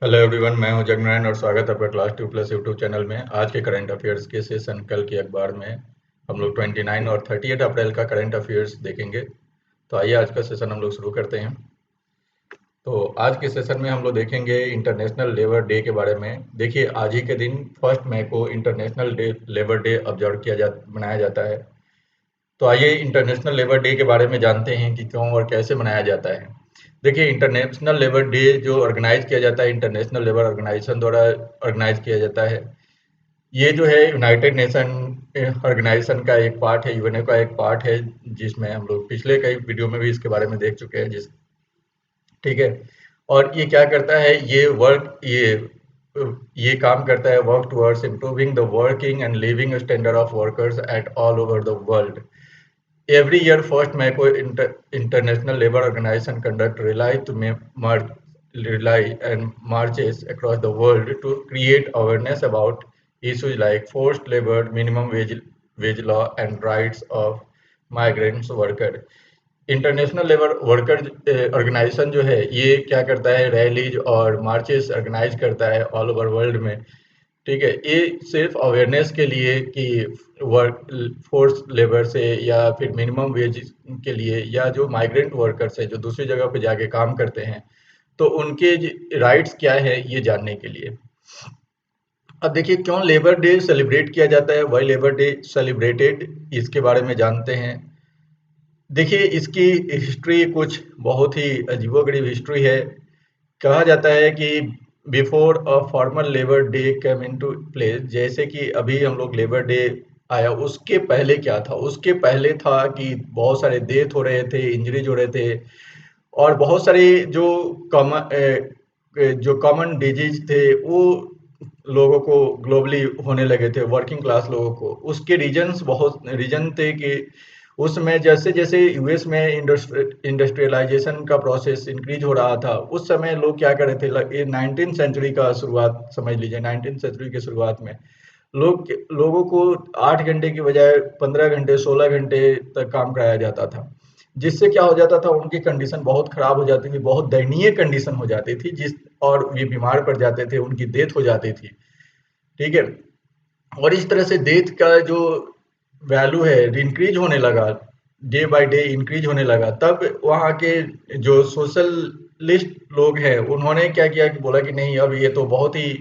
Hello everyone, मैं हूं जगनारायण और स्वागत है आपका क्लास 2+ यूट्यूब चैनल में। आज के करंट अफेयर्स के सेशन कल के अखबार में हम लोग 29 और 30 अप्रैल का करंट अफेयर्स देखेंगे। तो आइए आज का सेशन हम लोग शुरू करते हैं। तो आज के सेशन में हम लोग देखेंगे इंटरनेशनल लेबर डे के बारे में। देखिए, आज ही के दिन 1 मई को इंटरनेशनल लेबर डे ऑब्जर्व मनाया जाता है। तो आइए इंटरनेशनल लेबर डे के बारे में जानते हैं कि क्यों और कैसे मनाया जाता है। देखिए, इंटरनेशनल लेबर डे जो ऑर्गेनाइज किया जाता है इंटरनेशनल लेबर ऑर्गेनाइजेशन द्वारा ऑर्गेनाइज किया जाता है। ये जो है यूनाइटेड नेशन ऑर्गेनाइजेशन का एक पार्ट है, यूएनओ का एक पार्ट है, जिसमें हम लोग पिछले कई वीडियो में भी इसके बारे में देख चुके हैं। जिस ठीक है। और ये क्या करता है, ये काम करता है work towards improving the working and living standard of workers at all over the world. Every year, 1 May को International Labour Organization conduct rally and marches across the world to create awareness about issues like forced labor, minimum wage law, and rights of migrants worker. International labour worker organization जो है, ये क्या करता है, rallies और marches organise करता है all over world में। ठीक है। ये सिर्फ अवेयरनेस के लिए कि वर्क फोर्स लेबर से या फिर मिनिमम वेज के लिए, या जो माइग्रेंट वर्कर्स है जो दूसरी जगह पे जाके काम करते हैं, तो उनके राइट्स क्या है ये जानने के लिए। अब देखिए, क्यों लेबर डे सेलिब्रेट किया जाता है, वाई लेबर डे सेलिब्रेटेड, इसके बारे में जानते हैं। देखिए, इसकी हिस्ट्री कुछ बहुत ही अजीबोगरीब हिस्ट्री है। कहा जाता है कि before a formal labour day come into place, जैसे कि अभी हम लोग लेबर डे आया, उसके पहले क्या था, उसके पहले था कि बहुत सारे डेथ हो रहे थे, इंजरीज हो रहे थे, और बहुत सारे जो कॉमन डिजीज थे वो लोगों को ग्लोबली होने लगे थे, वर्किंग क्लास लोगों को। उसके बहुत रीजन थे कि उसमें जैसे जैसे यूएस में इंडस्ट्रियलाइजेशन का प्रोसेस इंक्रीज हो रहा था, उस समय लोग क्या कर रहे थे, ये 19th सेंचुरी का शुरुआत समझ लीजिए, 19th सेंचुरी की शुरुआत में लोगों को 8 घंटे की बजाय 15 घंटे 16 घंटे तक काम कराया जाता था। जिससे क्या हो जाता था, उनकी कंडीशन बहुत खराब हो जाती थी, बहुत दयनीय कंडीशन हो जाती थी, और ये बीमार पड़ जाते थे, उनकी डेथ हो जाती थी। ठीक है। और इस तरह से डेथ का जो वैल्यू है इंक्रीज होने लगा, डे बाय डे इंक्रीज होने लगा। तब वहाँ के जो सोशलिस्ट लोग हैं, उन्होंने क्या किया कि बोला कि नहीं, अब ये तो बहुत ही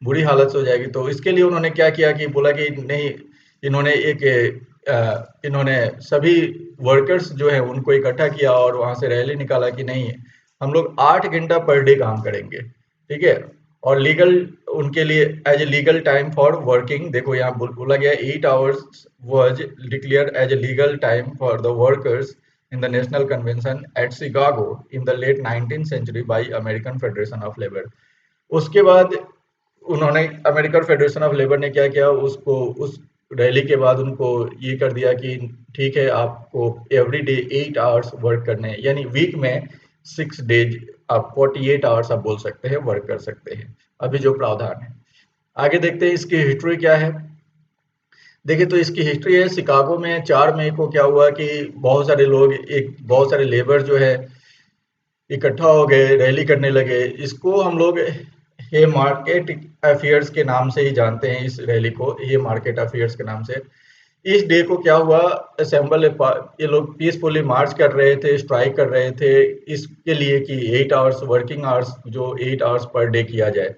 बुरी हालत से हो जाएगी। तो इसके लिए उन्होंने क्या किया कि बोला कि नहीं, इन्होंने इन्होंने सभी वर्कर्स जो है उनको इकट्ठा किया और वहां से रैली निकाला कि नहीं, हम लोग 8 घंटा पर डे काम करेंगे। ठीक है। और लीगल उनके लिए as a legal time for working, देखो यहाँ बोला गया 8 hours was declared as a legal time for the workers in the National Convention at Chicago in the late 19th century by American Federation of Labor। उसके बाद उन्होंने American federation of labour ने क्या किया, उसको उस रैली के बाद उनको ये कर दिया कि ठीक है, आपको एवरी डे 8 hours वर्क करने हैं, यानी वीक में 6 डेज, आप 48 hours आप बोल सकते हैं, वर्क कर सकते हैं, अभी जो प्रावधान है। आगे देखते हैं इसकी हिस्ट्री क्या है। देखिए, तो इसकी हिस्ट्री है, शिकागो में 4 मई को क्या हुआ कि बहुत सारे लेबर जो है इकट्ठा हो गए, रैली करने लगे। इसको हम लोग हे मार्केट अफेयर्स के नाम से ही जानते हैं, इस रैली को हे मार्केट अफेयर्स के नाम से। इस डे को क्या हुआ, असेंबल ये लोग पीसफुली मार्च कर रहे थे, स्ट्राइक कर रहे थे, इसके लिए कि 8 hours वर्किंग आवर्स, जो 8 hours पर डे किया जाए।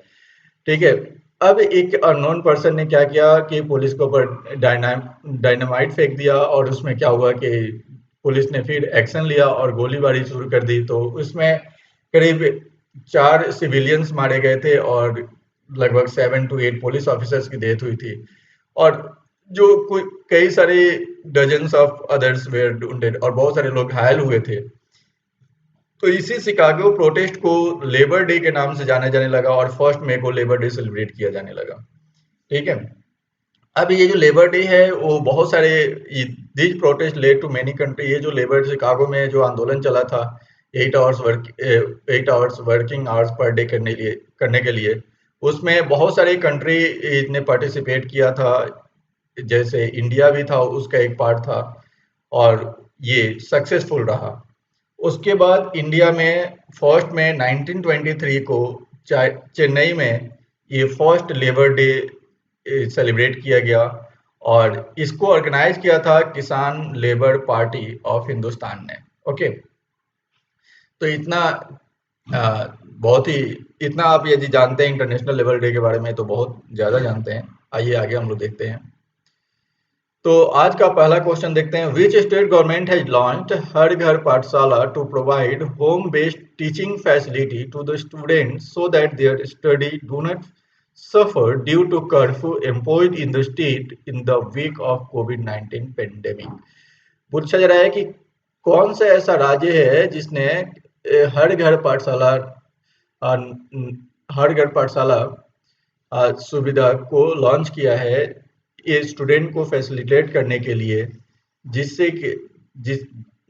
ठीक है। अब एक अननोन पर्सन ने क्या किया कि पुलिस के ऊपर डायनामाइट फेंक दिया, और उसमें क्या हुआ कि पुलिस ने फिर एक्शन लिया और गोलीबारी शुरू कर दी। तो उसमें करीब 4 सिविलियंस मारे गए थे और लगभग 7 to 8 पुलिस ऑफिसर्स की डेथ हुई थी, और जो कई सारे dozens of others were wounded, और बहुत सारे लोग घायल हुए थे। तो इसी शिकागो प्रोटेस्ट को लेबर डे के नाम से जाना जाने लगा, और 1 मई को लेबर डे सेलिब्रेट किया जाने लगा। ठीक है। अब ये जो लेबर डे है वो बहुत सारे, this protest led to many country, ये जो लेबर शिकागो में जो आंदोलन चला था 8 hours working hours per day करने के लिए, उसमें बहुत सारे कंट्री ने पार्टिसिपेट किया था, जैसे इंडिया भी था, उसका एक पार्ट था, और ये सक्सेसफुल रहा। उसके बाद इंडिया में 1 मई 1923 को चेन्नई में ये फर्स्ट लेबर डे सेलिब्रेट किया गया और इसको ऑर्गेनाइज किया था किसान लेबर पार्टी ऑफ हिंदुस्तान ने। ओके, तो इतना बहुत ही इतना आप यदि जानते हैं इंटरनेशनल लेबर डे के बारे में तो बहुत ज़्यादा जानते हैं। आइए आगे हम लोग देखते हैं। तो आज का पहला क्वेश्चन देखते हैं, which state government has launched Har Ghar Pathshala to provide home based teaching facility to the students so that their study do not suffer due to curfew imposed in the state in the week of COVID pandemic. पूछा जा रहा है कि कौन सा ऐसा राज्य है जिसने हर घर पाठशाला अ, हर घर पाठशाला सुविधा को लॉन्च किया है ये स्टूडेंट को फैसिलिटेट करने के लिए, जिससे कि जिस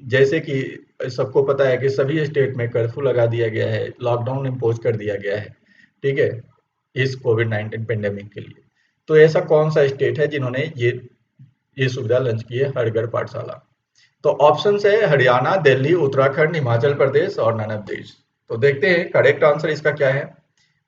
जैसे कि सबको पता है कि सभी स्टेट में कर्फ्यू लगा दिया गया है, लॉकडाउन इम्पोज कर दिया गया है, ठीक है, इस कोविड-19 पेंडेमिक के लिए। तो ऐसा कौन सा स्टेट है जिन्होंने ये सुविधा लॉन्च की है हर घर पाठशाला? तो ऑप्शंस है हरियाणा, दिल्ली, उत्तराखंड, हिमाचल प्रदेश और नन ऑफ दीज। तो देखते हैं करेक्ट आंसर इसका क्या है।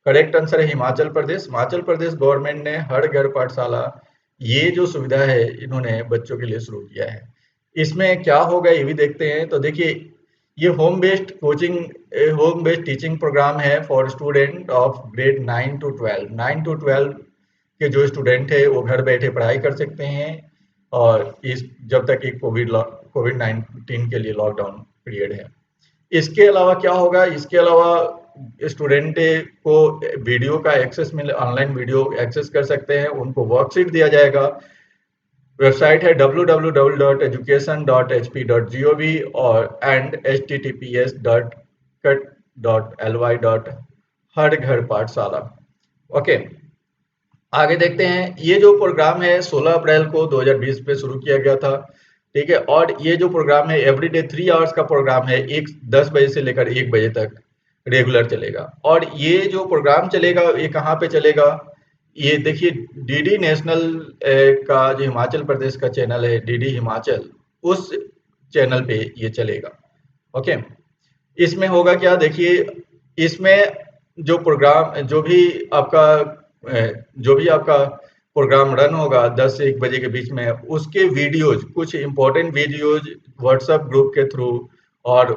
करेक्ट आंसर है हिमाचल प्रदेश। हिमाचल प्रदेश गवर्नमेंट ने हर घर पाठशाला ये जो सुविधा है इन्होंने बच्चों के लिए शुरू किया है। इसमें क्या होगा ये भी देखते हैं। तो देखिए ये होम बेस्ड टीचिंग प्रोग्राम है for student of grade 9 to 12। 9 to 12 के जो स्टूडेंट है वो घर बैठे पढ़ाई कर सकते हैं और इस जब तक कि कोविड-19 के लिए लॉकडाउन पीरियड है। इसके अलावा क्या होगा, इसके अलावा स्टूडेंट को वीडियो का एक्सेस मिले, ऑनलाइन वीडियो एक्सेस कर सकते हैं, उनको वर्कशीट दिया जाएगा। वेबसाइट है www.education.hp.gov और https://cut.ly. हर घर पाठशाला। ओके, आगे देखते हैं। ये जो प्रोग्राम है 16 अप्रैल को 2020 पे शुरू किया गया था, ठीक है, और ये जो प्रोग्राम है एवरीडे 3 आवर्स का प्रोग्राम है, 10 बजे से लेकर 1 बजे तक रेगुलर चलेगा। और ये जो प्रोग्राम चलेगा ये कहाँ पे चलेगा, ये देखिए डीडी नेशनल का जो हिमाचल प्रदेश का चैनल है डीडी हिमाचल, उस चैनल पे ये चलेगा। ओके, इसमें होगा क्या, देखिए इसमें जो भी आपका प्रोग्राम रन होगा 10 से 1 बजे के बीच में, उसके वीडियोज, कुछ इंपॉर्टेंट वीडियोज व्हाट्सएप ग्रुप के थ्रू और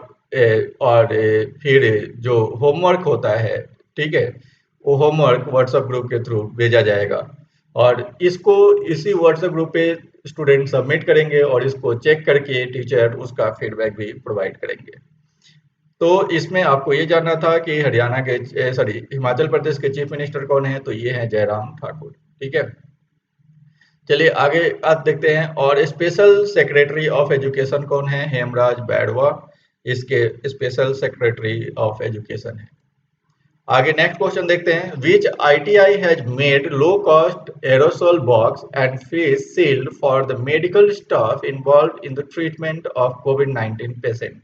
फिर जो होमवर्क होता है, ठीक है, वो होमवर्क व्हाट्सएप ग्रुप के थ्रू भेजा जाएगा और इसको इसी व्हाट्सएप ग्रुप पे स्टूडेंट सबमिट करेंगे और इसको चेक करके टीचर उसका फीडबैक भी प्रोवाइड करेंगे। तो इसमें आपको ये जानना था कि हिमाचल प्रदेश के चीफ मिनिस्टर कौन है, तो ये हैं जयराम ठाकुर। ठीक है, चलिए आगे आज देखते हैं। और स्पेशल सेक्रेटरी ऑफ एजुकेशन कौन है, हेमराज बैरवा इसके स्पेशल सेक्रेटरी ऑफ एजुकेशन है। आगे नेक्स्ट क्वेश्चन देखते हैं। विच ITI has made low cost aerosol box and face shield for the medical staff involve in the treatment of covid patient.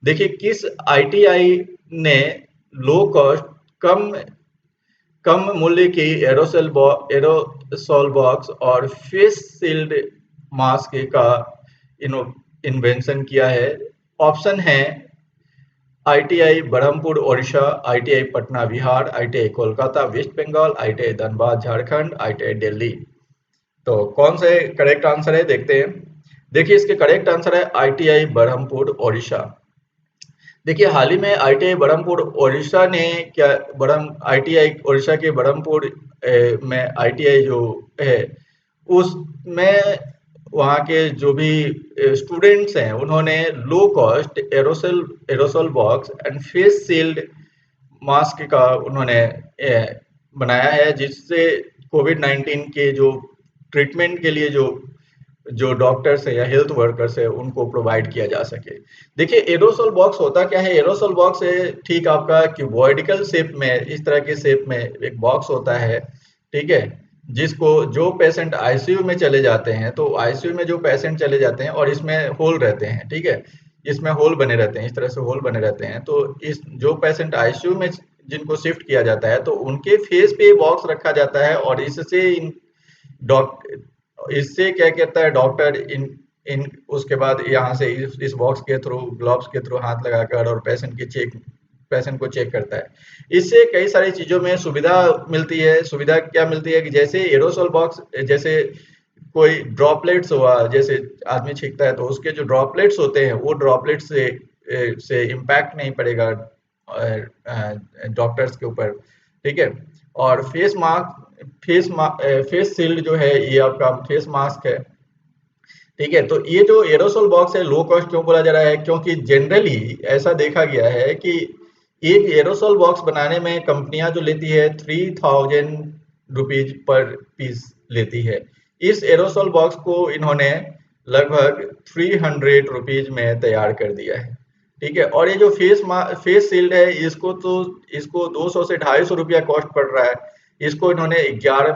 देखिए किस ITI ने लो कॉस्ट कम कम मूल्य की एरोसोल बॉक्स और फेस शील्ड मास्क का इन्वेंशन किया है। ऑप्शन है ITI Berhampur Odisha, ITI Patna Bihar, ITI Kolkata West Bengal, ITI Dhanbad Jharkhand, ITI Delhi. तो कौन से करेक्ट आंसर है देखते हैं। देखिए इसके करेक्ट आंसर है ITI बरहमपुर ओडिशा। देखिए हाल ही में ITI बरहमपुर ओडिशा ने ITI ओडिशा के बरहमपुर में ITI जो है उसमें वहाँ के जो भी स्टूडेंट्स हैं उन्होंने low cost aerosol box and face shield mask का उन्होंने बनाया है, जिससे कोविड-19 के जो ट्रीटमेंट के लिए जो डॉक्टर्स है या हेल्थ वर्कर्स है उनको प्रोवाइड किया जा सके। देखिए एरोसोल बॉक्स होता क्या है, एरोसोल बॉक्स है ठीक आपका क्यूबॉइडिकल शेप में, इस तरह के शेप में एक बॉक्स होता है, ठीक है, जिसको जो पेशेंट आईसीयू में चले जाते हैं, तो आईसीयू में जो पेशेंट चले जाते हैं और इसमें होल रहते हैं, ठीक है, इसमें होल बने रहते हैं, इस तरह से होल बने रहते हैं। तो इस जो पेशेंट आईसीयू में जिनको शिफ्ट किया जाता है तो उनके फेस पे बॉक्स रखा जाता है और इससे क्या कहता है डॉक्टर इन इन उसके बाद यहाँ से इस बॉक्स के थ्रू ग्लव्स के थ्रू हाथ लगाकर और पेशेंट की पेशेंट को चेक करता है। इससे कई सारी चीज़ों में सुविधा मिलती है। सुविधा क्या मिलती है कि जैसे एरोसोल बॉक्स, जैसे कोई ड्रॉपलेट्स हुआ, जैसे आदमी छींकता है तो उसके जो ड्रॉपलेट्स होते हैं वो ड्रॉपलेट से इम्पैक्ट नहीं पड़ेगा डॉक्टर्स के ऊपर, ठीक है। और फेस शील्ड जो है ये आपका फेस मास्क है, ठीक है। तो ये जो एरोसोल बॉक्स है लो कॉस्ट क्यों बोला जा रहा है, क्योंकि जनरली ऐसा देखा गया है कि एक एरोसोल बॉक्स बनाने में कंपनियां जो लेती है 3000 रुपीज पर पीस लेती है। इस एरोसोल बॉक्स को इन्होंने लगभग 300 रुपीज में तैयार कर दिया है, ठीक है। और ये जो फेस शील्ड है इसको 200 से 250 रुपया कॉस्ट पड़ रहा है। इसको इन्होंने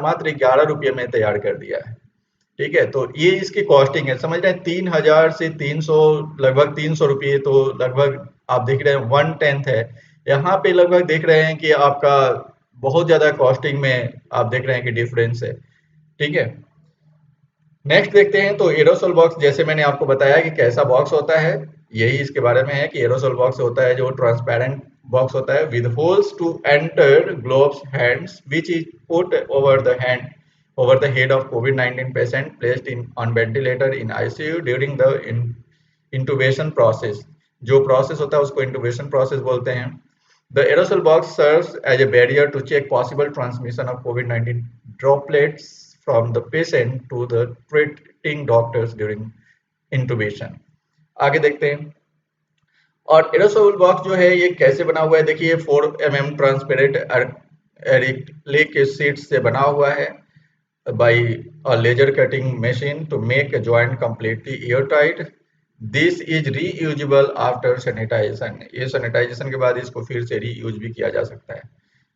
मात्र 11 रुपये में तैयार कर दिया है, ठीक है। तो ये इसकी कॉस्टिंग है, समझ रहे हैं। 3000 से 300, लगभग 300 रुपये, तो लगभग आप देख रहे हैं 1/10 है। यहाँ पे लगभग देख रहे हैं कि आपका बहुत ज्यादा कॉस्टिंग में आप देख रहे हैं कि डिफरेंस है, ठीक है। नेक्स्ट देखते हैं। तो एरोसोल बॉक्स, जैसे मैंने आपको बताया कि कैसा बॉक्स होता है, यही इसके बारे में है कि एरोसोल बॉक्स होता है जो ट्रांसपेरेंट बॉक्स होता है with holes to enter gloves hands which is put over the head of COVID-19 patient placed in on ventilator in ICU during the intubation process। जो प्रोसेस होता है उसको intubation process बोलते हैं। The aerosol box serves as a barrier to check possible transmission of COVID-19 droplets from the patient to the treating doctors during intubation। आगे देखते हैं। और एरोसोल बॉक्स जो है ये कैसे बना हुआ है, देखिए 4 mm ट्रांसपेरेंट एक्रिलिक शीट से बना हुआ है by a laser cutting machine to make a joint completely airtight। This is reusable after sanitization। ये सैनिटाइजेशन के बाद इसको फिर से रीयूज भी किया जा सकता है।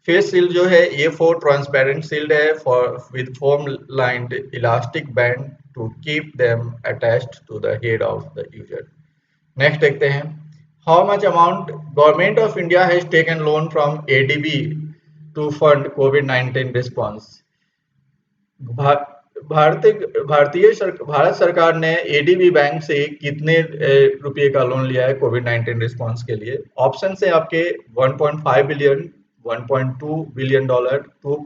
फेस शील्ड जो है ये फोर ट्रांसपेरेंट शील्ड है for with foam lined elastic band to keep them attached to the head of the user. Next देखते हैं। How much amount government of India has taken loan from ADB to fund कोविड-19 response. Bharat सरकार ने ADB bank से कितने रुपए का loan लिया है कोविड-19 रिस्पांस के लिए। ऑप्शन है आपके 1.5 billion, 1.2 billion dollar, 2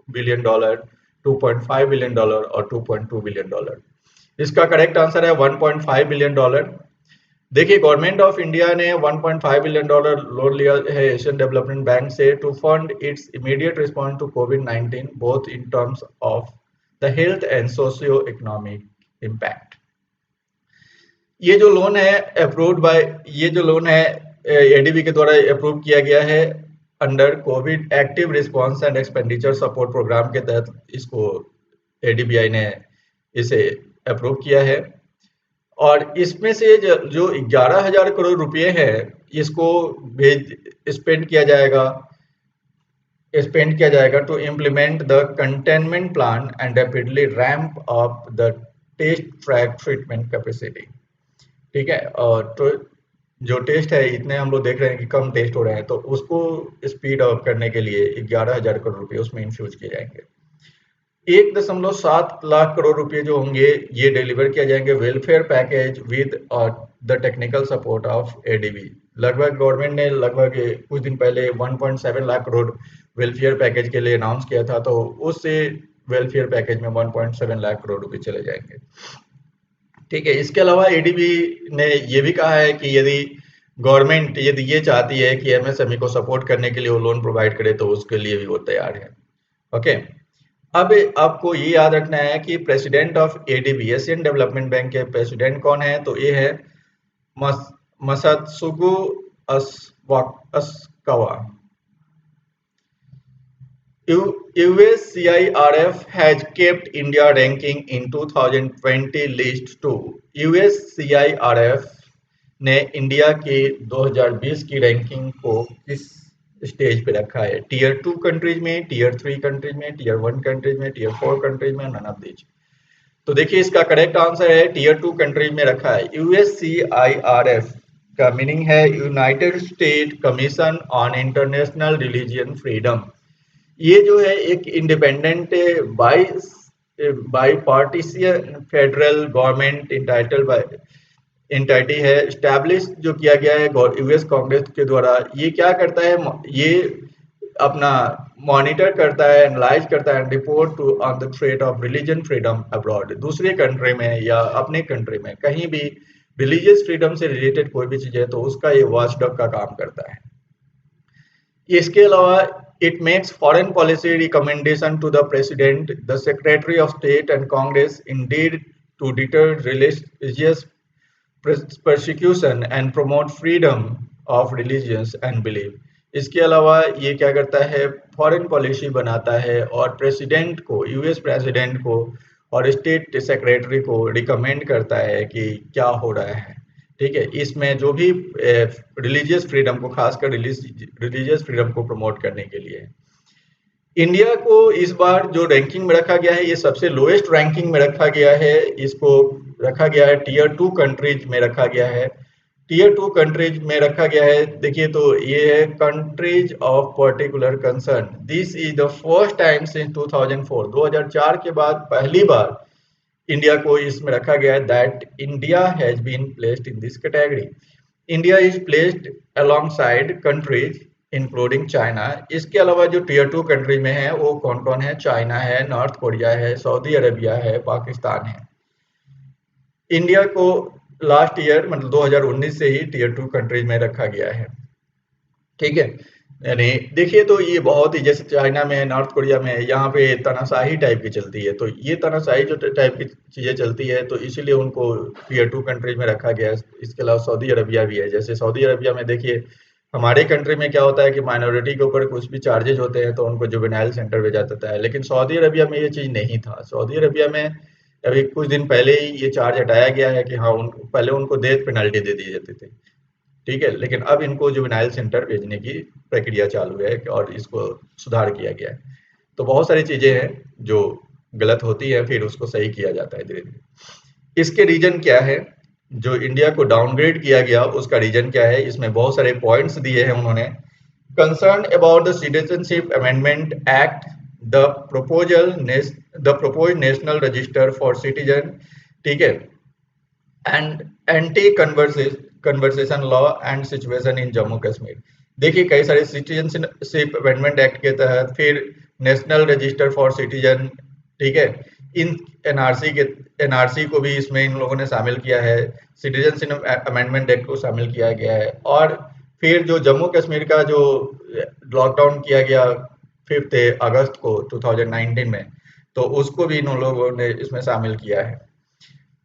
billion dollar, 2.5 billion dollar और 2.2 बिलियन डॉलर। इसका करेक्ट आंसर है 1.5 बिलियन डॉलर। देखिए गवर्नमेंट ऑफ इंडिया ने 1.5 बिलियन डॉलर लोन लिया है एशियन डेवलपमेंट बैंक से to fund its immediate response to कोविड-19 both in terms of the health and socio economic impact. ये जो लोन है एडीबी के द्वारा अप्रूव किया गया है under COVID active response and expenditure support program के तहत। इसको एडीबीआई ने इसे अप्रूव किया है और इसमें से जो 11,000 करोड़ रुपए है इसको स्पेंड किया जाएगा to implement the containment plan and rapidly ramp up the test track treatment capacity, ठीक है। और तो जो टेस्ट है इतने हम लोग देख रहे हैं कि कम टेस्ट हो रहे हैं, तो उसको स्पीड अप करने के लिए 11,000 करोड़ रुपए उसमें इन्फ्यूज किए जाएंगे। 1.7 लाख करोड़ रुपए जो होंगे ये डिलीवर किया जाएंगे welfare package with the technical support of ADB. लगभग गवर्नमेंट ने लगभग कुछ दिन पहले 1.7 लाख करोड़ वेलफेयर पैकेज के लिए अनाउंस किया था, तो उससे वेलफेयर पैकेज में 1.7 लाख करोड़ रुपए चले जाएंगे, ठीक है। इसके अलावा एडीबी ने ये भी कहा है कि यदि ये चाहती है कि एमएसएमई को सपोर्ट करने के लिए वो लोन प्रोवाइड करे तो उसके लिए भी वो तैयार है, ओके। अब आपको ये याद रखना है कि president of ADB Asian development bank के प्रेसिडेंट कौन है, तो ये है मसात्सुगु अस्कावा। USCIRF has kept India ranking in 2020 list too। USCIRF ने इंडिया के 2020 की रैंकिंग को किस स्टेज पे रखा है? टीयर 2 कंट्रीज में, टीयर 3 कंट्रीज में, टीयर 1 कंट्रीज में, टीयर 4 कंट्रीज में, नन ऑफ दीज। तो देखिए इसका करेक्ट आंसर है टीयर 2 कंट्रीज में रखा है। USCIRF का मीनिंग है United State Commission on International Religion Freedom. ये जो है एक independent bipartisan federal government entitle by entity है, स्टैब्लिश जो किया गया है यूएस कांग्रेस के द्वारा। ये क्या करता है, ये अपना मॉनिटर करता है, एनालाइज करता है, report to on the threat of religion freedom abroad. दूसरे कंट्री में या अपने कंट्री में कहीं भी रिलीजियस फ्रीडम से रिलेटेड कोई भी चीज है तो उसका ये वॉचडॉग का काम करता है। इसके अलावा it makes foreign policy recommendation to the president, the secretary of state and Congress indeed to deter religious persecution and promote freedom of religions and belief। इसके अलावा ये क्या करता है, फॉरेन पॉलिसी बनाता है और प्रेसिडेंट को, यूएस प्रेसिडेंट को और स्टेट सेक्रेटरी को रिकमेंड करता है कि क्या हो रहा है। ठीक है, इसमें जो भी रिलीजियस फ्रीडम को, खासकर रिलीजियस फ्रीडम को प्रमोट करने के लिए। इंडिया को इस बार जो रैंकिंग में रखा गया है, ये सबसे लोएस्ट रैंकिंग में रखा गया है। इसको रखा गया है टीयर 2 कंट्रीज में रखा गया है। टीयर 2 कंट्रीज में रखा गया है, देखिए तो ये है countries of particular concern. This is the first time since 2004, 2004 के बाद पहली बार इंडिया को इसमें रखा गया है that India has been placed in this category. India is placed alongside countries including China. इसके अलावा जो टीयर 2 कंट्री में है वो कौन कौन है, चाइना है, नॉर्थ कोरिया है, सऊदी अरेबिया है, पाकिस्तान है। इंडिया को लास्ट ईयर मतलब 2019 से ही टीयर 2 कंट्रीज में रखा गया है। ठीक है, यानी देखिए तो ये बहुत ही, जैसे चाइना में, नॉर्थ कोरिया में, यहाँ पे तानाशाही टाइप की चलती है, तो ये तानाशाही जो टाइप की चीजें चलती है तो इसीलिए उनको टीयर 2 कंट्रीज में रखा गया है। इसके अलावा सऊदी अरबिया भी है। जैसे सऊदी अरबिया में देखिए, हमारे कंट्री में क्या होता है कि माइनॉरिटी के ऊपर कुछ भी चार्जेज होते हैं तो उनको जुवेनाइल सेंटर भेजा जाता है, लेकिन सऊदी अरबिया में ये चीज नहीं था। सऊदी अरबिया में अभी कुछ दिन पहले ही ये चार्ज हटाया गया है कि हाँ, पहले उनको डेथ पेनल्टी दे दी जाती थी। ठीक है, लेकिन अब इनको जुवेनाइल सेंटर भेजने की प्रक्रिया चालू है और इसको सुधार किया गया है। तो बहुत सारी चीजें हैं जो गलत होती है, फिर उसको सही किया जाता है धीरे धीरे। इसके रीजन क्या है, जो इंडिया को डाउनग्रेड किया गया उसका रीजन क्या है, इसमें बहुत सारे पॉइंट्स दिए हैं उन्होंने। Concern about the citizenship amendment act, the proposal the propose national register for citizen, ठीक है, and anti conversation law and situation in Jammu Kashmir. देखिए कई सारे सिटीजनशिप अमेंडमेंट एक्ट के तहत, फिर नेशनल रजिस्टर फॉर सिटीजन, ठीक है, इन एनआरसी को भी इसमें इन लोगों ने शामिल किया है, सिटीजनशिप अमेंडमेंट एक्ट को शामिल किया गया है। और फिर जो जम्मू कश्मीर का जो लॉकडाउन किया गया 5 अगस्त को 2019 में, तो उसको भी इन लोगों ने इसमें शामिल किया है।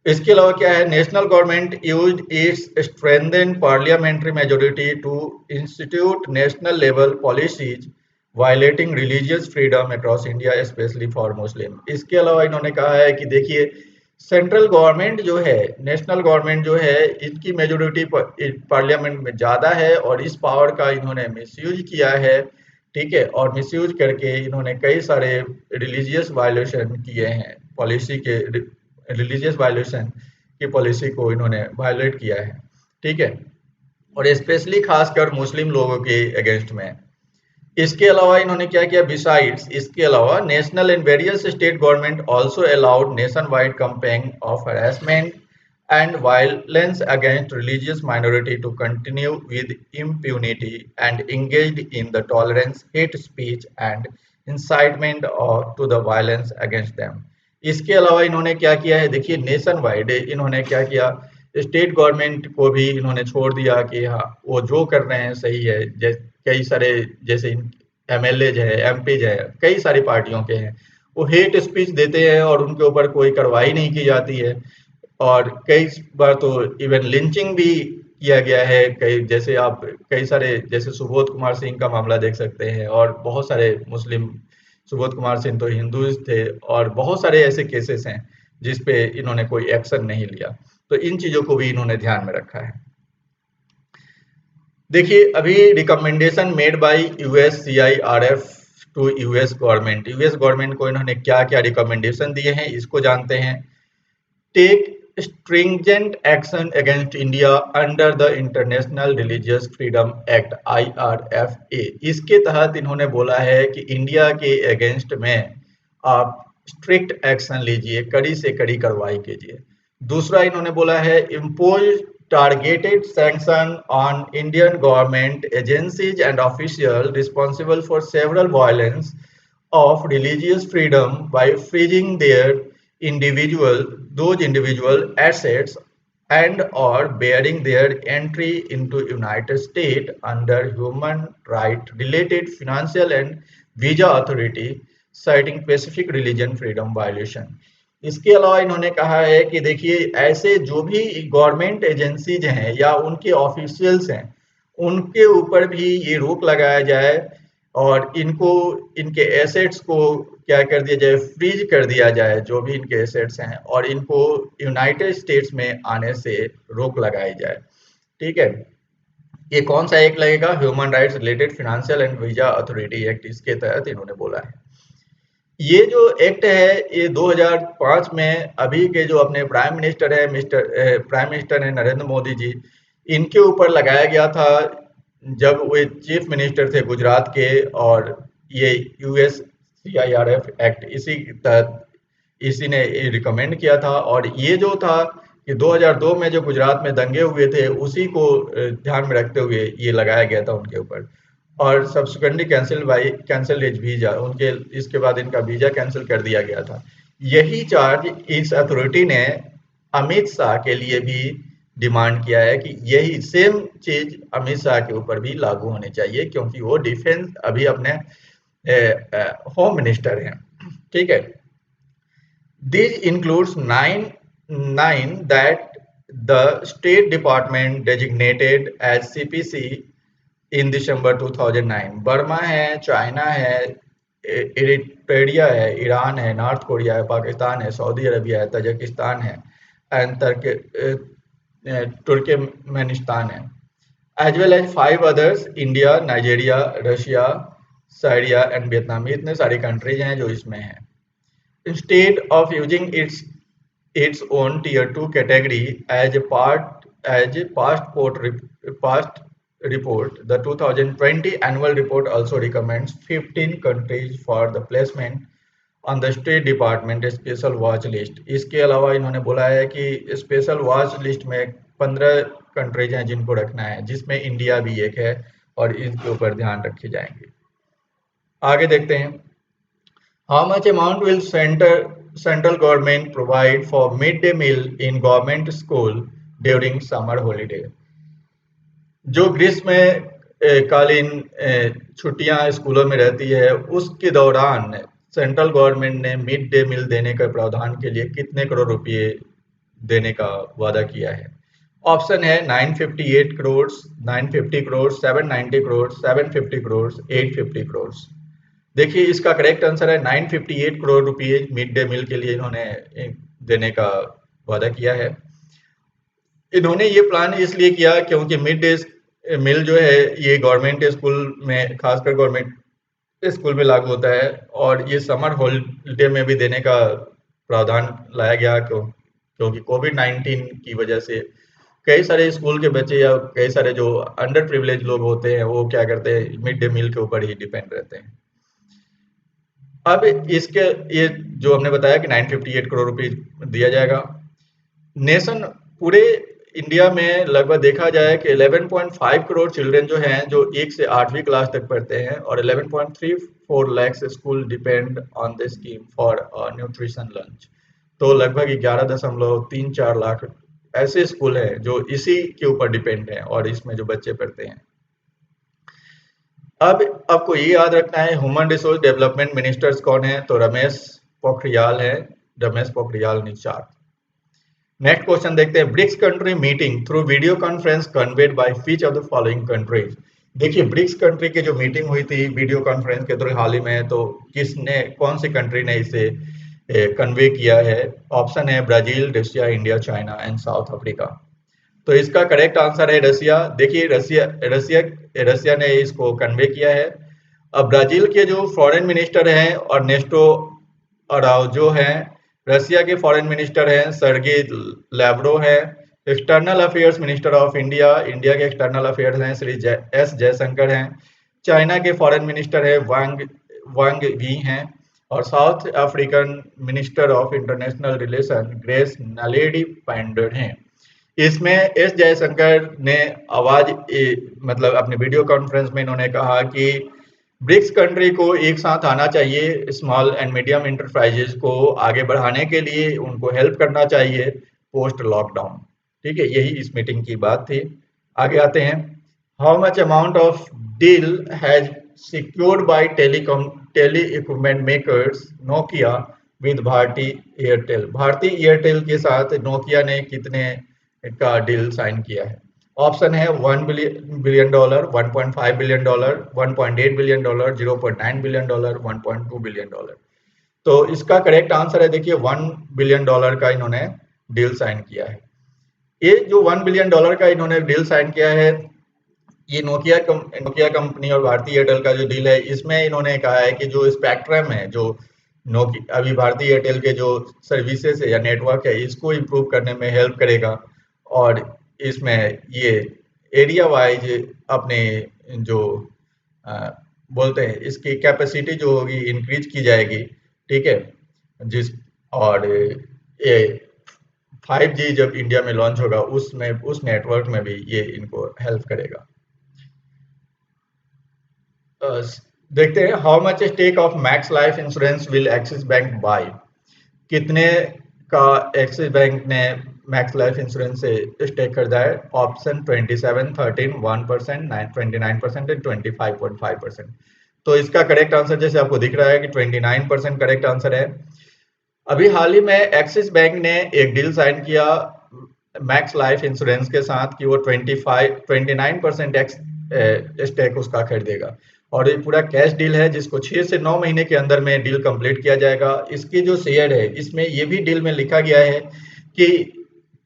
इसके अलावा क्या है, national government use its strengthen parliamentary majority to institute national level policies violating religious freedom across India specially for Muslim. इसके अलावा इन्होंने कहा है कि देखिए सेंट्रल गवर्नमेंट जो है, नेशनल गवर्नमेंट जो है, इनकी मेजोरिटी पार्लियामेंट में ज़्यादा है और इस पावर का इन्होंने मिसयूज किया है। ठीक है, और मिसयूज करके इन्होंने कई सारे रिलीजियस वायलेशन किए हैं, पॉलिसी के रिलीजियस वायलेशन की पॉलिसी को इन्होंने वायलेट किया है। ठीक है, और स्पेशली खासकर मुस्लिम लोगों के अगेंस्ट में। इसके अलावा इन्होंने क्या किया, बिसाइड्स इसके अलावा national and various state government also allowed nation wide campaign of harassment and violence against religious minority to continue with impunity and engaged in the tolerance, hate speech and incitement to the violence against them। इसके अलावा इन्होंने क्या किया है, देखिए nation wide इन्होंने क्या किया, स्टेट गवर्नमेंट को भी इन्होंने छोड़ दिया कि हाँ वो जो कर रहे हैं सही है। कई सारे जैसे एमएलए है, एमपी है, कई सारी पार्टियों के हैं, वो हेट स्पीच देते हैं और उनके ऊपर कोई कार्रवाई नहीं की जाती है। और कई बार तो इवन लिंचिंग भी किया गया है। कई जैसे आप कई सारे जैसे सुबोध कुमार सिंह का मामला देख सकते हैं, और बहुत सारे मुस्लिम, सुबोध कुमार सिंह तो हिंदू थे, और बहुत सारे ऐसे केसेस हैं जिस पे इन्होंने कोई एक्शन नहीं लिया। तो इन चीजों को भी इन्होंने ध्यान में रखा है। देखिए अभी recommendation made by USCIRF to US government को इन्होंने क्या क्या रिकमेंडेशन दिए हैं इसको जानते हैं। Take stringent action against India under the International Religious Freedom Act IRFA। इसके तहत इन्होंने बोला है कि इंडिया के अगेंस्ट में आप स्ट्रिक्ट एक्शन लीजिए, कड़ी से कड़ी कार्रवाई कीजिए। दूसरा इन्होंने बोला है impose targeted sanction on Indian government agencies and officials responsible for several violations of religious freedom by freezing those individual assets and or barring their entry into United States under human right related financial and visa authority citing specific religion freedom violation. इसके अलावा इन्होंने कहा है कि देखिए ऐसे जो भी गवर्नमेंट एजेंसीज हैं या उनके ऑफिशियल्स हैं उनके ऊपर भी ये रोक लगाया जाए और इनके एसेट्स को क्या कर दिया जाए, फ्रीज कर दिया जाए जो भी इनके एसेट्स हैं, और इनको यूनाइटेड स्टेट्स में आने से रोक लगाई जाए। ठीक है, ये कौन सा एक्ट लगेगा? Human rights related financial and visa authority act, इसके तहत इन्होंने बोला है। ये जो एक्ट है ये 2005 में अभी के जो अपने प्राइम मिनिस्टर है नरेंद्र मोदी जी, इनके ऊपर लगाया गया था जब वे चीफ मिनिस्टर थे गुजरात के, और ये USCIRF एक्ट इसी ने रिकमेंड किया था। और ये जो था कि 2002 में जो गुजरात में दंगे हुए थे उसी को ध्यान में रखते हुए ये लगाया गया था उनके ऊपर, और सब्सिक्वेंटली कैंसिल वीजा, उनके इसके बाद इनका वीजा कैंसिल कर दिया गया था। यही चार्ज इस अथॉरिटी ने अमित शाह के लिए भी डिमांड किया है कि यही सेम चीज अमित शाह के ऊपर भी लागू होनी चाहिए, क्योंकि वो डिफेंस अभी अपने होम मिनिस्टर हैं। ठीक है, this includes nine that the state department designated as CPC in December 2009। Burma है, चाइना है, एरिट्रिया है, ईरान है, नॉर्थ कोरिया है, पाकिस्तान है, सऊदी अरबिया है, तजाकिस्तान है एंड तुर्कमेनिस्तान है, as well as 5 others, India, Nigeria, Russia, Syria and Vietnam. इतने सारी कंट्रीज हैं जो इसमें हैं। Instead of using its own tier 2 category as past report, the 2020 annual report also recommends 15 countries for the placement on the State Department special watch list। इसके अलावा इन्होंने बोला है कि स्पेशल वॉच लिस्ट में 15 कंट्रीज हैं जिनको रखना है, जिसमें इंडिया भी एक है, और इनके ऊपर ध्यान रखे जाएंगे। आगे देखते हैं, how much amount will central government provide for midday meal in government school during summer holiday? जो ग्रीष्म कालीन छुट्टियां स्कूलों में रहती है उसके दौरान सेंट्रल गवर्नमेंट ने मिड डे मील देने के प्रावधान के लिए कितने करोड़ रुपए देने का वादा किया है? ऑप्शन है 958 करोड़, 950 करोड़, 790 करोड़, 750 करोड़, 850 करोड़। देखिए इसका करेक्ट आंसर है 958 करोड़ रुपए मिड डे मील के लिए इन्होंने देने का वादा किया है। इन्होंने ये प्लान इसलिए किया क्योंकि मिड डे मील जो है ये गवर्नमेंट स्कूल में, खासकर गवर्नमेंट स्कूल में लागू होता है, और ये समर हॉलिडे में भी देने का प्रावधान लाया गया क्योंकि कोविड-19 की वजह से कई सारे स्कूल के बच्चे या कई सारे जो अंडर प्रिविलेज लोग होते हैं वो क्या करते हैं, मिड डे मील के ऊपर ही डिपेंड रहते हैं। अब इसके ये जो हमने बताया कि 958 करोड़ रुपए दिया जाएगा। नेशन पूरे इंडिया में लगभग देखा जाए कि 11.5 करोड़ चिल्ड्रन जो हैं जो 1 से 8वीं क्लास तक पढ़ते हैं, और 11.34 lakh school depend on the scheme for nutrition lunch. तो लगभग 11.34 लाख ऐसे स्कूल हैं जो इसी के ऊपर डिपेंड हैं और इसमें जो बच्चे पढ़ते हैं। अब आपको ये याद रखना है ह्यूमन रिसोर्स डेवलपमेंट मिनिस्टर्स कौन है, तो रमेश पोखरियाल निशंक। नेक्स्ट क्वेश्चन देखते हैं, BRICS country meeting through video conference convened by which of the following countries. देखिए ब्रिक्स कंट्री की जो मीटिंग हुई थी वीडियो कॉन्फ्रेंस के थ्रू हाल ही में, तो कौन सी कंट्री ने इसे कन्वे किया है? ऑप्शन है Brazil, Russia, India, China and south Africa. तो इसका करेक्ट आंसर है रशिया। देखिए रशिया ने इसको कन्वे किया है। अब ब्राजील के जो फॉरेन मिनिस्टर हैं और नेस्टो अराउजो हैं, रशिया के फॉरेन मिनिस्टर हैं सर्गे लैव्रोव है। External affairs minister of India के एक्सटर्नल अफेयर्स हैं श्री एस जयशंकर हैं। चाइना के फॉरेन मिनिस्टर है वांग वी हैं, और South African minister of international relation Grace Naledi Pandor हैं। इसमें एस जयशंकर ने मतलब अपने वीडियो कॉन्फ्रेंस में इन्होंने कहा कि ब्रिक्स कंट्री को एक साथ आना चाहिए, स्मॉल एंड मीडियम इंटरप्राइजेज को आगे बढ़ाने के लिए उनको हेल्प करना चाहिए पोस्ट लॉकडाउन। ठीक है, यही इस मीटिंग की बात थी। आगे आते हैं। How much amount of deal has secured by telecom tele equipment makers Nokia with Bharti Airtel. Bharti Airtel के साथ नोकिया ने कितने का डील साइन किया है? ऑप्शन है $1 billion, $1.5 billion, $1.8 billion, $0.9 billion, $1.2 billion. तो इसका करेक्ट आंसर है, देखिए $1 बिलियन का इन्होंने डील साइन किया है। ये जो $1 बिलियन का इन्होंने डील साइन किया है, ये नोकिया कंपनी और भारती एयरटेल का जो डील है, इसमें इन्होंने कहा है कि जो स्पेक्ट्रम है, जो नोकिया अभी भारती एयरटेल के जो सर्विसेज है या नेटवर्क है, इसको इम्प्रूव करने में हेल्प करेगा। और इसमें ये एरिया वाइज अपने जो अ, बोलते हैं, इसकी कैपेसिटी जो होगी इंक्रीज की जाएगी। ठीक है, जिस और ये 5G जब इंडिया में लॉन्च होगा, उसमें उस नेटवर्क में भी ये इनको हेल्प करेगा। अ, देखते हैं। How much stake of Max Life Insurance will Axis Bank buy. कितने का एक्सिस बैंक ने मैक्स लाइफ इंश्योरेंस से स्टेक खरीदा है? Option 27, 13, 1%, 29% and 25.5%। तो इसका करेक्ट आंसर जैसे आपको दिख रहा है कि 29% करेक्ट आंसर है। अभी हाल ही में एक्सिस बैंक ने एक डील साइन किया मैक्स लाइफ इंश्योरेंस के साथ कि वो 29% स्टेक उसका खरीदेगा। और ये पूरा कैश डील है, जिसको 6 से 9 महीने के अंदर में डील कंप्लीट किया जाएगा। इसकी जो शेयर है, इसमें ये भी डील में लिखा गया है कि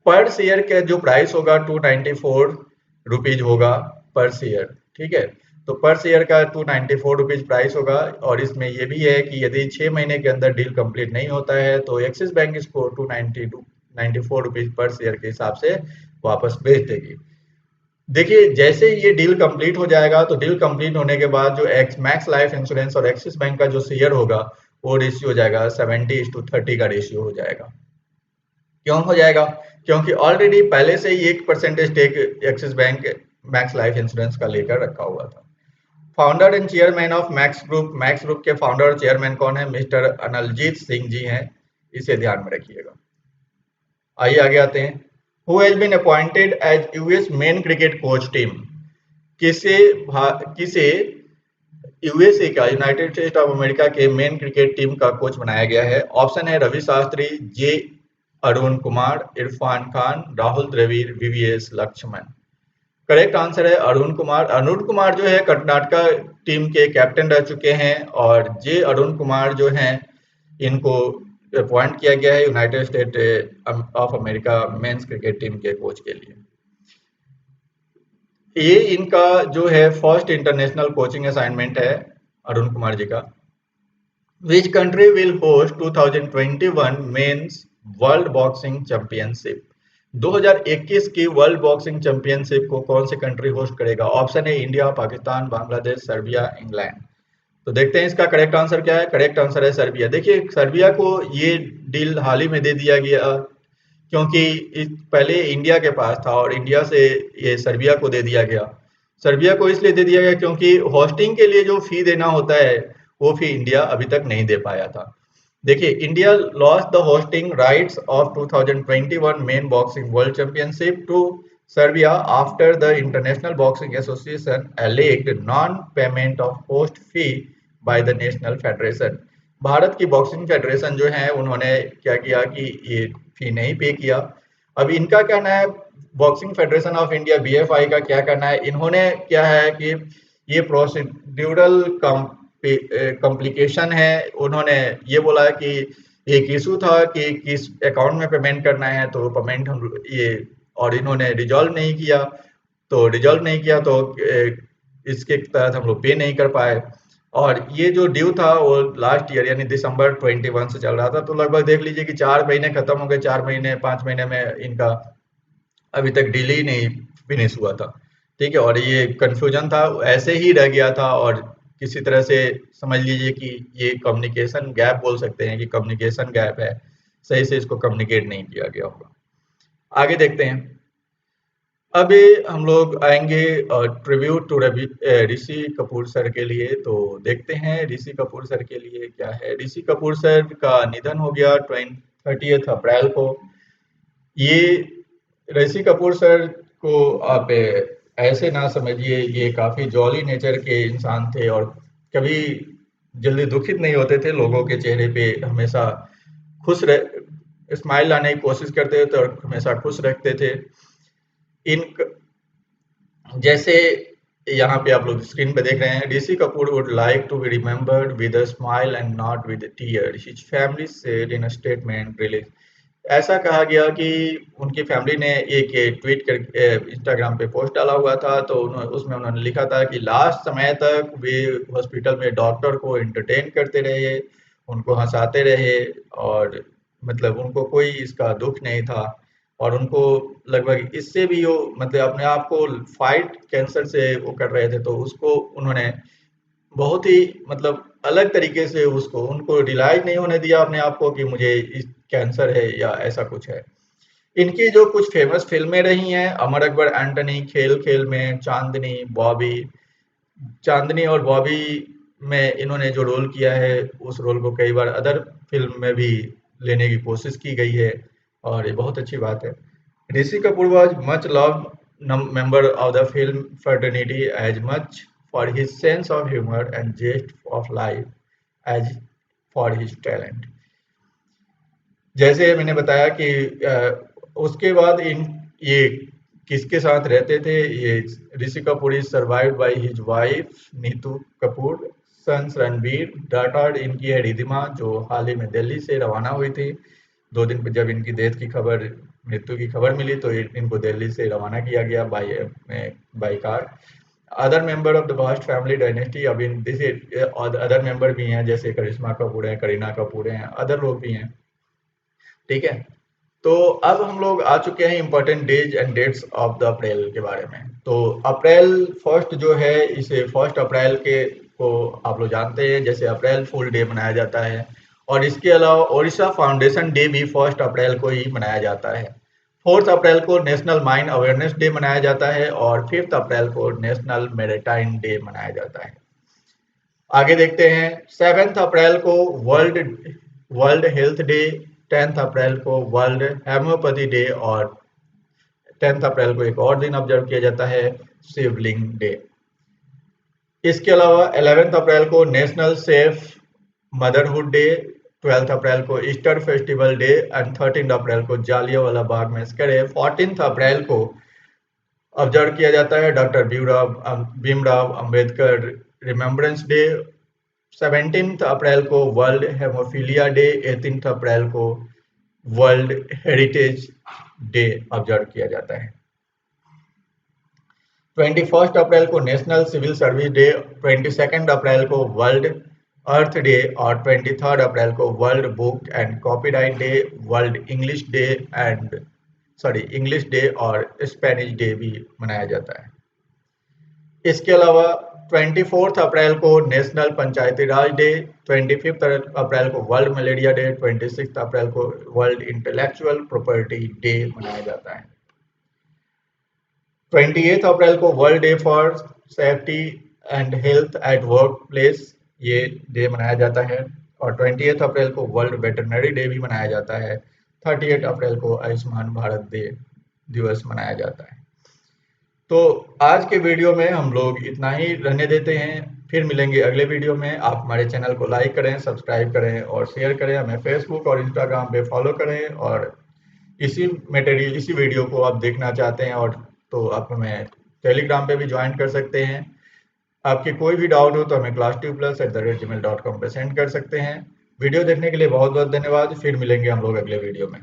पर शेयर का जो प्राइस होगा 294 रुपीज होगा पर शेयर। ठीक है, तो पर शेयर का 294 रुपीज प्राइस होगा। और इसमें ये भी है कि यदि 6 महीने के अंदर डील कंप्लीट नहीं होता है तो एक्सिस बैंक इसको 294 रुपीज पर शेयर के हिसाब से वापस भेज देगी। देखिए, जैसे ये डील कंप्लीट हो जाएगा, तो डील कंप्लीट होने के बाद जो एक्स मैक्स लाइफ इंश्योरेंस और एक्सिस बैंक का जो शेयर होगा, वो रेशियो हो जाएगा 70:30 का रेशियो हो जाएगा। क्यों हो जाएगा? क्योंकि ऑलरेडी पहले से ही 1% stake Axis Bank Max Life Insurance का लेकर रखा हुआ था। Founder and chairman of Max Group के फाउंडर और चेयरमैन कौन है? मिस्टर अनलजीत सिंह जी हैं। इसे ध्यान में रखिएगा। आइए आगे आते हैं। Who has been appointed as US men cricket coach team. किसे किसे यूएसए का, यूनाइटेड स्टेट ऑफ अमेरिका के मेन क्रिकेट टीम का कोच बनाया गया है? ऑप्शन है Ravi Shastri, J Arun Kumar, Irfan Khan, Rahul Dravid, VVS Laxman. Correct answer है अरुण कुमार। अरुण कुमार जो है कर्नाटका टीम के कैप्टन रह चुके हैं, और जे अरुण कुमार जो हैं, इनको अपॉइंट किया गया है United State of America men's cricket team के कोच के लिए। ये इनका जो है फर्स्ट इंटरनेशनल कोचिंग असाइनमेंट है अरुण कुमार जी का। Which country will host 2021 mains world boxing championship. 2021 की वर्ल्ड बॉक्सिंग चैंपियनशिप को कौन सी कंट्री होस्ट करेगा? ऑप्शन है India, Pakistan, Bangladesh, Serbia, England. तो देखते हैं इसका करेक्ट आंसर क्या है। करेक्ट आंसर है सर्बिया। देखिए, सर्बिया को ये डील हाल ही में दे दिया गया, क्योंकि पहले इंडिया के पास था और इंडिया से ये सर्बिया को दे दिया गया। सर्बिया को इसलिए दे दिया गया क्योंकि होस्टिंग के लिए जो फी देना होता है, वो फी इंडिया अभी तक नहीं दे पाया था। देखिए, India lost the hosting rights of 2021 men boxing world championship to Serbia after the international boxing association alleged non payment of host fee by the national federation. Bharat की बॉक्सिंग फेडरेशन जो है, उन्होंने क्या किया कि ये फी नहीं पे किया। अब इनका कहना है, boxing federation of India BFI का क्या कहना है, इन्होंने क्या है कि ये प्रोसीड्यूरल कॉम्प्लिकेशन है। उन्होंने ये बोला कि एक इशू था कि किस अकाउंट में पेमेंट करना है, तो पेमेंट हम ये और इन्होंने रिजॉल्व नहीं किया। तो रिजॉल्व नहीं किया तो इसके तहत हम लोग पे नहीं कर पाए। और ये जो ड्यू था वो लास्ट ईयर यानी दिसंबर 21 से चल रहा था। तो लगभग देख लीजिए कि 4 महीने खत्म हो गए, 4 महीने 5 महीने में इनका अभी तक डील ही नहीं फिनिश हुआ था। ठीक है, और ये कंफ्यूजन था, ऐसे ही रह गया था। और किसी तरह से समझ लीजिए कि ये कम्युनिकेशन गैप बोल सकते हैं कि कम्युनिकेशन गैप है, सही से इसको कम्युनिकेट नहीं किया गया होगा। आगे देखते हैं। अभी हम लोग आएंगे tribute to Rishi Kapoor sir के लिए। तो देखते हैं ऋषि कपूर सर के लिए क्या है। ऋषि कपूर सर का निधन हो गया 30 अप्रैल को। ये ऋषि कपूर सर को आप ऐसे ना समझिए, ये काफी जॉली नेचर के इंसान थे और कभी जल्दी दुखित नहीं होते थे। लोगों के चेहरे पे हमेशा खुश रह स्माइल लाने की कोशिश करते थे और हमेशा खुश रखते थे। इन जैसे यहाँ पे आप लोग स्क्रीन पे देख रहे हैं, Rishi Kapoor would like to be remembered with a smile and not with tear, his family said in a statement release. ऐसा कहा गया कि उनकी फैमिली ने एक ट्वीट कर इंस्टाग्राम पे पोस्ट डाला हुआ था। तो उसमें उन्होंने लिखा था कि लास्ट समय तक वे हॉस्पिटल में डॉक्टर को एंटरटेन करते रहे, उनको हंसाते रहे और मतलब उनको कोई इसका दुख नहीं था। और उनको लगभग इससे भी वो मतलब अपने आप को फाइट कैंसर से वो कर रहे थे, तो उसको उन्होंने बहुत ही मतलब अलग तरीके से उसको उनको रियलाइज नहीं होने दिया अपने आप को कि मुझे इस कैंसर है या ऐसा कुछ है। इनकी जो कुछ फेमस फिल्में रही हैं, अमर अकबर एंटनी, खेल खेल में, चांदनी, बॉबी। चांदनी और बॉबी में इन्होंने जो रोल किया है, उस रोल को कई बार अदर फिल्म में भी लेने की कोशिश की गई है और ये बहुत अच्छी बात है। Rishi Kapoor was much loved member of the film fraternity as much for his sense of humor and zest of life as for his talent। जैसे मैंने बताया कि उसके बाद इन ये किसके साथ रहते थे, ये Rishi Kapoor is survived by his wife Neetu Kapoor, sons Ranbir, daughter इनकी है रिधिमा जो हाल ही में दिल्ली से रवाना हुई थी। 2 दिन पे जब इनकी डेथ की खबर मृत्यु की खबर मिली तो इनको दिल्ली से रवाना किया गया by car. Other member of the vast family dynasty, अब इन दिस अदर मेंबर भी हैं जैसे करिश्मा कपूर है, करीना कपूर हैं, अदर लोग भी हैं। ठीक है, तो अब हम लोग आ चुके हैं important days and dates of the April के बारे में। तो अप्रैल फर्स्ट जो है, इसे फर्स्ट अप्रैल के को आप लोग जानते हैं, जैसे अप्रैल फुल डे मनाया जाता है। और इसके अलावा ओडिशा फाउंडेशन डे भी फर्स्ट अप्रैल को ही मनाया जाता है। 4 अप्रैल को नेशनल माइन अवेयरनेस डे मनाया जाता है और 5 अप्रैल को नेशनल मैरीटाइम डे मनाया जाता है। आगे देखते हैं, 7 अप्रैल को वर्ल्ड वर्ल्ड हेल्थ डे, 10 अप्रैल को वर्ल्ड हेम्योपैथी डे और 10 अप्रैल को एक और दिन ऑब्जर्व किया जाता है, शिवलिंग डे। इसके अलावा 11 अप्रैल को नेशनल सेफ मदरहुड डे, 12 अप्रैल को ईस्टर फेस्टिवल डे एंड 13 अप्रैल को जालियांवाला बाग मैसेकर है। 14 अप्रैल को ऑब्जर्व किया जाता है doctor Bhimrao Ambedkar remembrance day. 17 अप्रैल को वर्ल्ड हेमोफीलिया डे, 18 अप्रैल को वर्ल्ड हेरिटेज डे ऑब्जर्व किया जाता है। 21 अप्रैल को नेशनल सिविल सर्विस डे, 22 अप्रैल को वर्ल्ड अर्थ डे और 23 अप्रैल को world book and copyright day, world English day and English day और स्पेनिश डे भी मनाया जाता है। इसके अलावा 24 अप्रैल को नेशनल पंचायती राज डे, 25 अप्रैल को वर्ल्ड मलेरिया डे, 26 अप्रैल को वर्ल्ड इंटेलेक्चुअल प्रॉपर्टी डे मनाया जाता है। 28 अप्रैल को world day for safety and health at work place, ये डे मनाया जाता है। और 28 अप्रैल को वर्ल्ड वेटरनरी डे भी मनाया जाता है। 38 अप्रैल को आयुष्मान भारत डे दिवस मनाया जाता है। तो आज के वीडियो में हम लोग इतना ही रहने देते हैं, फिर मिलेंगे अगले वीडियो में। आप हमारे चैनल को लाइक करें, सब्सक्राइब करें और शेयर करें, हमें फेसबुक और इंस्टाग्राम पे फॉलो करें। और इसी वीडियो को आप देखना चाहते हैं और तो आप हमें टेलीग्राम पे भी ज्वाइन कर सकते हैं। आपके कोई भी डाउट हो तो हमें class2plus@gmail.com पे सेंड कर सकते हैं। वीडियो देखने के लिए बहुत बहुत धन्यवाद। फिर मिलेंगे हम लोग अगले वीडियो में।